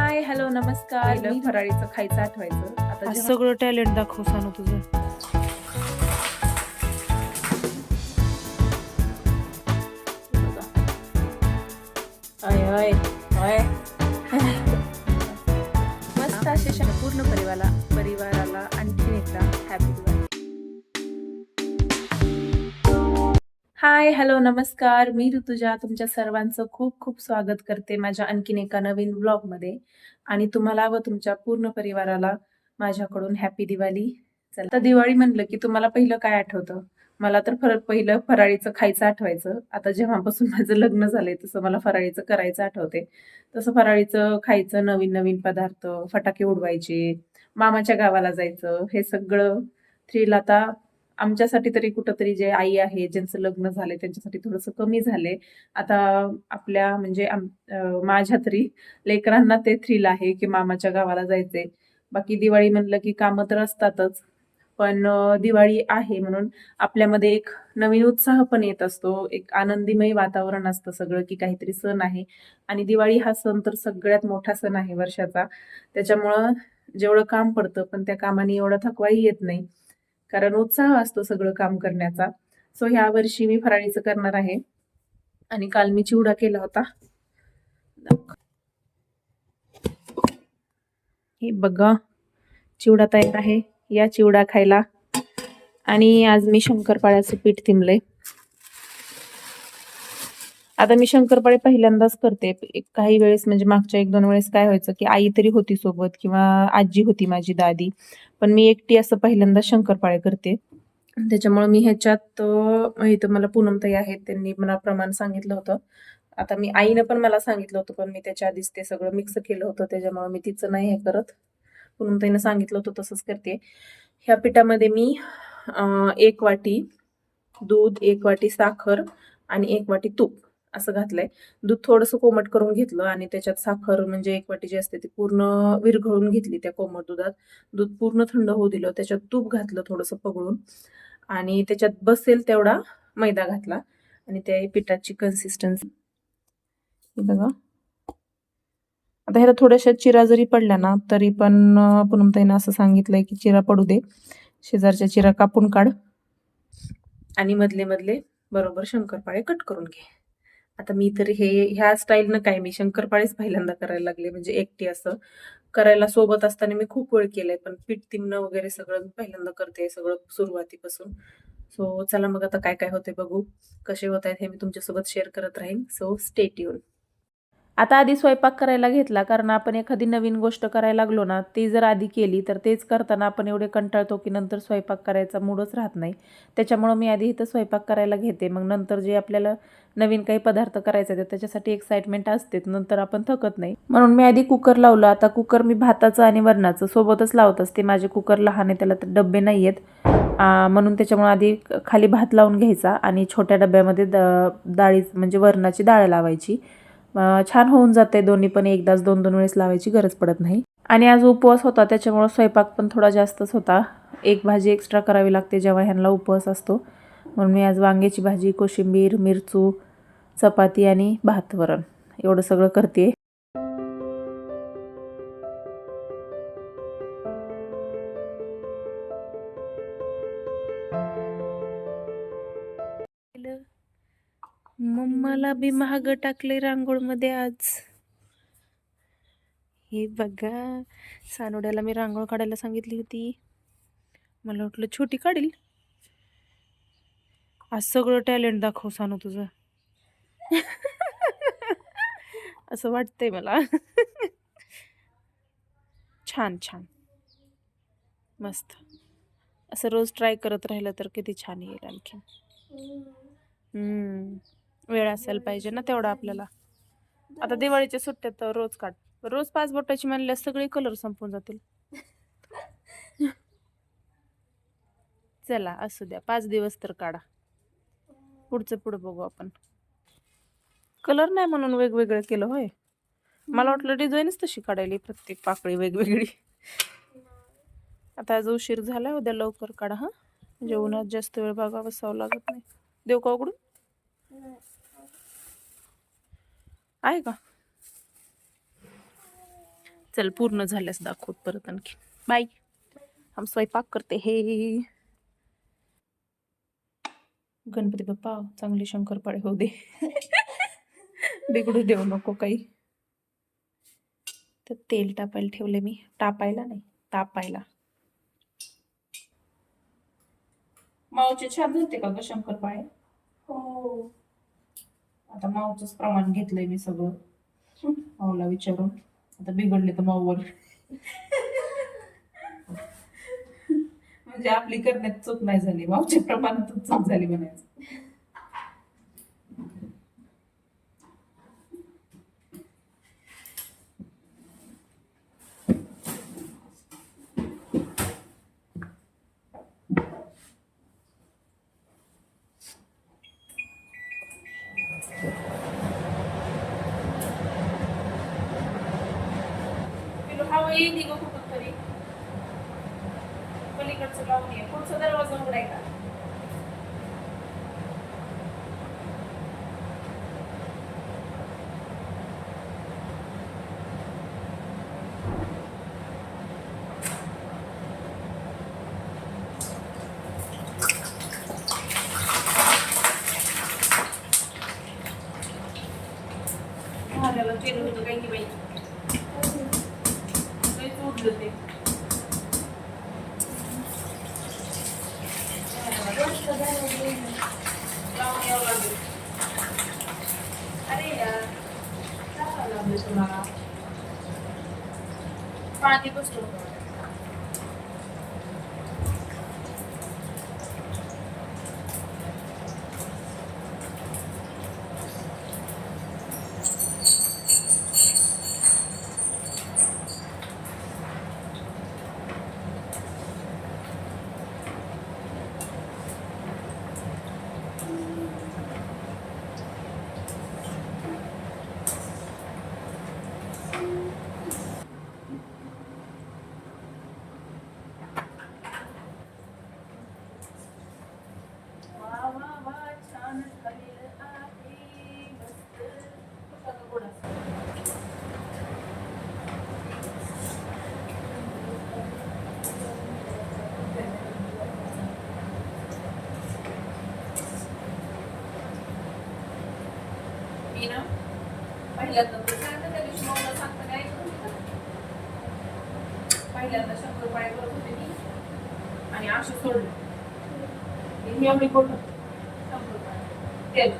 Hi hello नमस्कार. मी फराळीचं खायचं आठवायचं आता आज सगळं टॅलेंट दाखव सानू तुझं. मस्त असे पूर्ण परिवाराला आणखी एकदा हॅपी दिवाळी. हाय हॅलो नमस्कार. मी ऋतुजा तुमच्या सर्वांचं खूप खूप स्वागत करते माझ्या आणखीन एका नवीन ब्लॉग मध्ये. आणि तुम्हाला व तुमच्या पूर्ण परिवाराला माझ्याकडून हॅपी दिवाळी. चला, तर दिवाळी म्हणलं की तुम्हाला पहिलं काय आठवतं? मला तर पहिलं फराळीचं खायचं आठवायचं. आता जेव्हापासून माझं लग्न झालंय तसं मला फराळीचं करायचं आठवते. तसं फराळीचं खायचं, नवीन नवीन पदार्थ, फटाके उडवायचे, मामाच्या गावाला जायचं, हे सगळं थ्रिल आता आमच्यासाठी तरी कुठंतरी जे आई आहे ज्यांचं लग्न झालंय त्यांच्यासाठी थोडंसं कमी झालंय. आता आपल्या म्हणजे माझ्या तरी लेकरांना ते थ्रिल आहे की मामाच्या गावाला जायचंय. बाकी दिवाळी म्हणलं की कामं तर असतातच, पण दिवाळी आहे म्हणून आपल्यामध्ये एक नवीन उत्साह पण येत असतो, एक आनंदीमय वातावरण असतं सगळं, की काहीतरी सण आहे. आणि दिवाळी हा सण तर सगळ्यात मोठा सण आहे वर्षाचा. त्याच्यामुळं जेवढं काम पडतं पण त्या कामाने एवढा थकवाही येत नाही, कारण उत्साह असतो सगळं काम करण्याचा. सो ह्या वर्षी मी फराळीचं करणार आहे आणि काल मी चिवडा केला होता. हे बघा, चिवडा तयार आहे, या चिवडा खायला. आणि आज मी शंकरपाळ्याचं पीठ तिंबलंय. आता मी शंकरपाळे पहिल्यांदाच करते. काही वेळेस म्हणजे मागच्या 1-2 वेळेस काय व्हायचं की आई तरी होती सोबत किंवा आजी होती माझी दादी, पण मी एकटी असं पहिल्यांदा शंकरपाळे करते. त्याच्यामुळे मी ह्याच्यात इथं मला पूनमताई आहेत, त्यांनी मला प्रमाण सांगितलं होतं. आता मी आईनं पण मला सांगितलं होतं, पण मी त्याच्या आधीच ते सगळं मिक्स केलं होतं, त्याच्यामुळे मी तिचं नाही हे करत. पूनमताईनं सांगितलं होतं तसंच करते. ह्या पिठामध्ये मी 1 वाटी दूध, 1 वाटी साखर आणि 1 वाटी तूप असं घातलंय. दूध थोडंसं कोमट करून घेतलं आणि त्याच्यात साखर म्हणजे 1 वाटी जी असते ती पूर्ण विरघळून घेतली त्या कोमट दुधात. दूध पूर्ण थंड होऊ दिलं. त्याच्यात तूप घातलं थोडंसं पगळून आणि त्याच्यात बसेल तेवढा मैदा घातला आणि त्या पिठाची कन्सिस्टन्सी बघा. आता ह्याला थोड्याशा चिरा जरी पडल्या ना तरी पण पूनमताईनं असं सांगितलंय की चिरा पडू दे, शेजारच्या चिरा कापून काढ आणि मधले मधले बरोबर शंकरपाळे कट करून घे. आता मी तर ह्या स्टाईलनं काय मी शंकरपाळेच पहिल्यांदा करायला लागले, म्हणजे एकटी असं करायला. सोबत असताना मी खूप वेळ केलंय, पण पीठ तिंबणं वगैरे सगळं मी पहिल्यांदा करते, सगळं सुरुवातीपासून. सो चला मग आता काय काय होते बघू, कसे होत आहेत हे मी तुमच्यासोबत शेअर करत राहीन. So stay tune. आता आधी स्वयंपाक करायला घेतला, कारण आपण एखादी नवीन गोष्ट करायला लागलो ना, ती जर आधी केली तर तेच करताना आपण एवढे कंटाळतो की नंतर स्वयंपाक करायचा मूडच राहत नाही. त्याच्यामुळं मी आधी इथं स्वयंपाक करायला घेते, मग नंतर जे आपल्याला नवीन काही पदार्थ करायचे आहेत त्याच्यासाठी एक्साइटमेंट असते, नंतर आपण थकत नाही. म्हणून मी आधी कुकर लावलं. आता कुकर मी भाताचं आणि वरणाचं सोबतच लावत असते. माझे कुकर लहान आहे, त्याला तर डब्बे नाही आहेत, म्हणून त्याच्यामुळे आधी खाली भात लावून घ्यायचा आणि छोट्या डब्यामध्ये डाळी म्हणजे वरणाची डाळ लावायची. छान होऊन जाते. दोन्ही पण एकदाच 2-2 वेळेस लावायची गरज पडत नाही. आणि आज उपवास होता त्याच्यामुळे स्वयंपाक पण थोडा जास्तच होता. एक भाजी एक्स्ट्रा करावी लागते जेव्हा ह्यांना उपवास असतो, म्हणून मी आज वांग्याची भाजी, कोशिंबीर, मिरचू, चपाती आणि भात वरण एवढं सगळं करते. मम्माला बी महाग टाकले रांगोळमध्ये आज. हे बघा, सानोड्याला मी रांगोळ काढायला सांगितली होती, मला वाटलं छोटी काढील. आज सगळं टॅलेंट दाखव सानू तुझं. असं वाटतंय मला. छान छान मस्त. असं रोज ट्राय करत राहिलं तर किती छान येईल आणखी. वेळ असायला पाहिजे ना तेवढा आपल्याला. आता दिवाळीच्या सुट्ट्यात तर रोज काढ. रोज 5 बोटाची म्हणल्यास सगळे कलर संपून जातील. चला असू द्या, 5 दिवस तर काढा, पुढचं पुढं बघू आपण. कलर नाही म्हणून वेगवेगळं केलं होय. मला वाटलं डिझाईनच तशी काढायली, प्रत्येक पाकळी वेगवेगळी. आता आज उशीर झाला, उद्या लवकर काढा हा, म्हणजे उन्हात जास्त वेळ बघा बसावं लागत नाही. देऊ का उघडून? आहे का? चल पूर्ण झाल्यास दाखवत परत आणखी. बाय. हम स्वयंपाक करते हे. गणपती बाप्पा चांगले शंकरपाळे होऊ दे. बिघडू देऊ नको काही. तर तेल टाकायला ठेवले मी. टापायला नाही, तापायला. माऊचे छान झालते का ग शंकरपाळे? हो. आता माऊचंच प्रमाण घेतलंय मी सगळं माऊला विचारून. आता बिघडले तर माऊवर. म्हणजे आपली करण्यात चूक नाही झाली, माऊच्या प्रमाणातच चूक झाली म्हणायचं. हवा येते ग कुठं तरी. पलीकडचं लावून ये. पुढचा दरवाजा उघडाय का? भाड्याला केलं होतं काही की बाई. लईच उडलं ते. लावून यावं लागेल. अरे यार, काय लागलं तुम्हाला? पाणी बसलो. मी ना पहिल्यांदा सांगते त्या दिवशी मला सांगता काय पहिल्यांदा शंकरपाळे करत होते मी आणि असं सोडलं. मी एवढी कोण तेल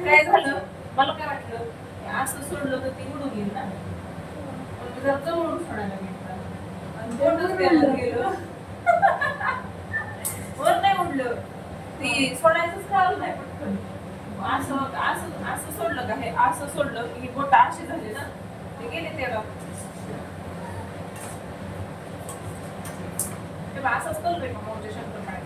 काय झालं मला काय वाटलं असं सोडलं तर ती उडून गेली ना. पण मी जरा जवळून सोडायला घेतलं आणि तेवढंच द्यायला गेलं. वर नाही उडलं. ती सोडायचंच कारण नाही पटकन. असं असं असं सोडलं का हे असं सोडलं की बोट असे झाले ना ते गेले तेव्हा. तेव्हा असंच करतोय का मोठे शंकरपाळे.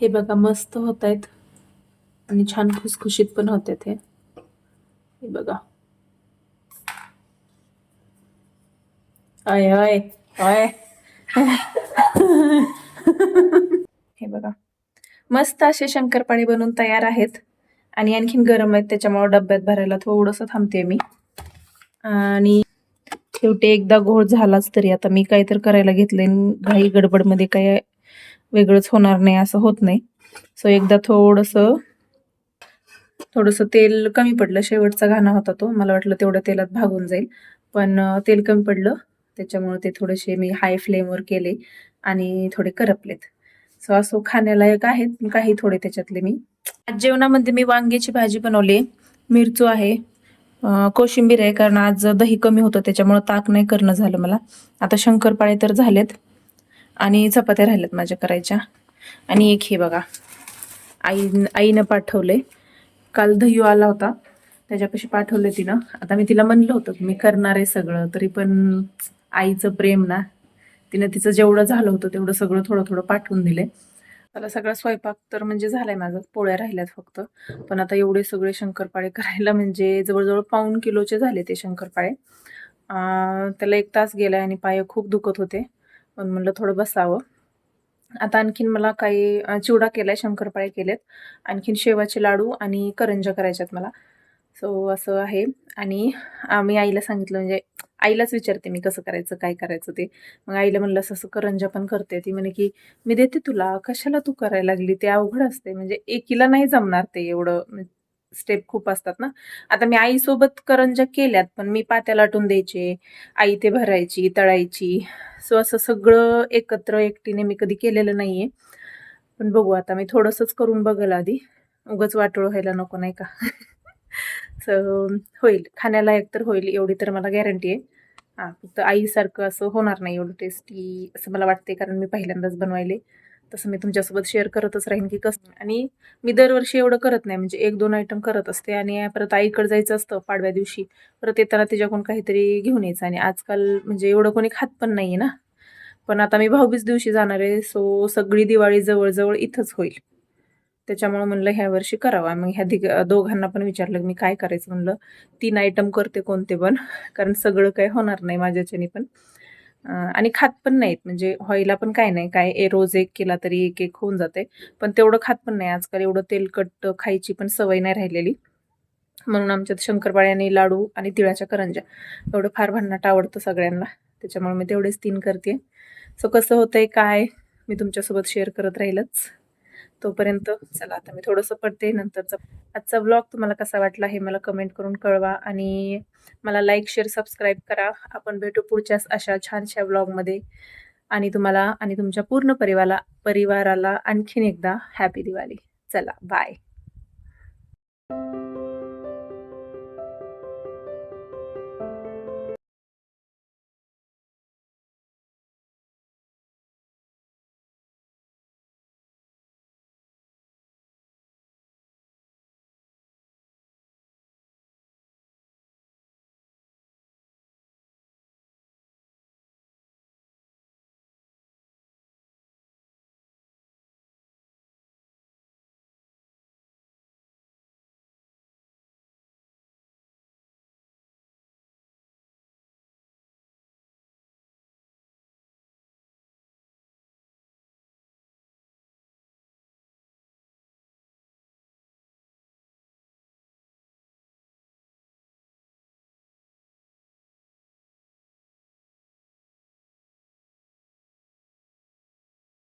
हे बघा मस्त होत आहेत आणि छान खुसखुशीत पण होत आहेत. हे बघा. अय अय अय. हे बघा मस्त असे शंकरपाळे बनवून तयार आहेत आणि आणखीन गरम आहेत त्याच्यामुळे डब्यात भरायला थोडंसं थांबते मी. आणि शेवटी एकदा घोळ झालाच तरी आता मी काही तर करायला घेतलंय घाई गडबडमध्ये काय वेगळंच होणार नाही असं होत नाही. सो एकदा थोडंसं तेल कमी पडलं. शेवटचा घाणा होता तो. मला वाटलं तेवढ्या तेलात भागून जाईल पण तेल कमी पडलं त्याच्यामुळे ते थोडेसे मी हाय फ्लेमवर केले आणि थोडे करपलेत. सो असो खाण्यालायक आहेत काही थोडे त्याच्यातले. मी आज जेवणामध्ये मी वांग्याची भाजी बनवली, मिरचू आहे, कोशिंबीर आहे कारण आज दही कमी होतं त्याच्यामुळे ताक नाही करणं झालं मला. आता शंकरपाळे तर झालेत आणि चपात्या राहिल्यात माझ्या करायच्या. आणि एक हे बघा आईनं पाठवलंय. काल दही आला होता त्याच्यापाशी पाठवलं तिनं. आता मी तिला म्हणलं होतं मी करणार आहे सगळं तरी पण आईचं प्रेम ना, तिनं तिचं जेवढं झालं होतं तेवढं सगळं थोडं थोडं पाठवून दिले. मला सगळा स्वयंपाक तर म्हणजे झालाय माझा, पोळ्या राहिल्यात फक्त. पण आता एवढे सगळे शंकरपाळे करायला म्हणजे जवळजवळ पाऊण किलोचे झाले ते शंकरपाळे. त्याला 1 तास गेलाय आणि पाय खूप दुखत होते पण म्हणलं थोडं बसावं आता आणखीन मला काही चिवडा केलाय, शंकरपाळे केलेत. आणखीन शेवाचे लाडू आणि करंज्या करायच्यात मला. सो असं आहे. आणि मी आईला सांगितलं, म्हणजे आईलाच विचारते मी कसं करायचं, काय करायचं ते. मग आईला म्हणलं असं-असं करंज्या पण करते. ती म्हणे की "मी देते तुला, कशाला तू करायला लागली? ते अवघड असते." म्हणजे एकीला नाही जमणार ते एवढं स्टेप खूप असतात ना. आता मी आईसोबत करंज्या केल्यात, पण मी पात्या लाटून द्यायचे, आई ते भरायची, तळायची. सो असं सगळं एकत्र एकटीने मी कधी केलेलं नाहीये. पण बघू आता मी थोडंसंच करून बघेल आधी. उगाच वाटोळं व्हायला नको नाही का? सो होईल. खाण्यालायक तर होईल एवढी तर मला गॅरंटी आहे. हां, फक्त आईसारखं असं होणार नाही एवढं टेस्टी असं मला वाटते, कारण मी पहिल्यांदाच बनवायले. तसं मी तुमच्यासोबत शेअर करतच राहीन की कसं. आणि मी दरवर्षी एवढं करत नाही, म्हणजे 1-2 आयटम करत असते आणि परत आईकडे जायचं असतं पाडव्या दिवशी. परत येताना तिच्याकडून काहीतरी घेऊन यायचं आणि आजकाल म्हणजे एवढं कोणी खात पण नाहीये ना. पण आता मी भाऊबीज दिवशी जाणार आहे, सो सगळी दिवाळी जवळ-जवळ इथंच होईल. त्याच्यामुळे म्हणलं ह्या वर्षी करावा. मग ह्या दोघांना पण विचारलं, मी काय करायचं म्हणलं. 3 आयटम करते कोणते पण, कारण सगळं काही होणार नाही माझ्याच्यानी पण. आणि खात पण नाहीत, म्हणजे व्हायला पण काय नाही, काय रोज एक केला तरी एक-एक होऊन जाते. पण तेवढं खात पण नाही आजकाल, एवढं तेलकट खायची पण सवय नाही राहिलेली. म्हणून आमच्यात शंकरपाळे आणि लाडू आणि तिळाच्या करंज्या एवढं फार भन्नाट आवडतं सगळ्यांना. त्याच्यामुळे मी तेवढेच 3 करते. सो कसं होतंय काय, मी तुमच्यासोबत शेअर करत राहीलच. तोपर्यंत चला आता मी थोडंसं पडते, नंतरचा आजचा व्लॉग तुम्हाला कसा वाटला हे मला कमेंट करून कळवा आणि मला लाईक, शेअर, सबस्क्राईब करा. आपण भेटू पुढच्याच अशा छानशा व्लॉगमध्ये आणि तुम्हाला आणि तुमच्या पूर्ण परिवाराला आणखीन एकदा हॅपी दिवाळी. चला बाय.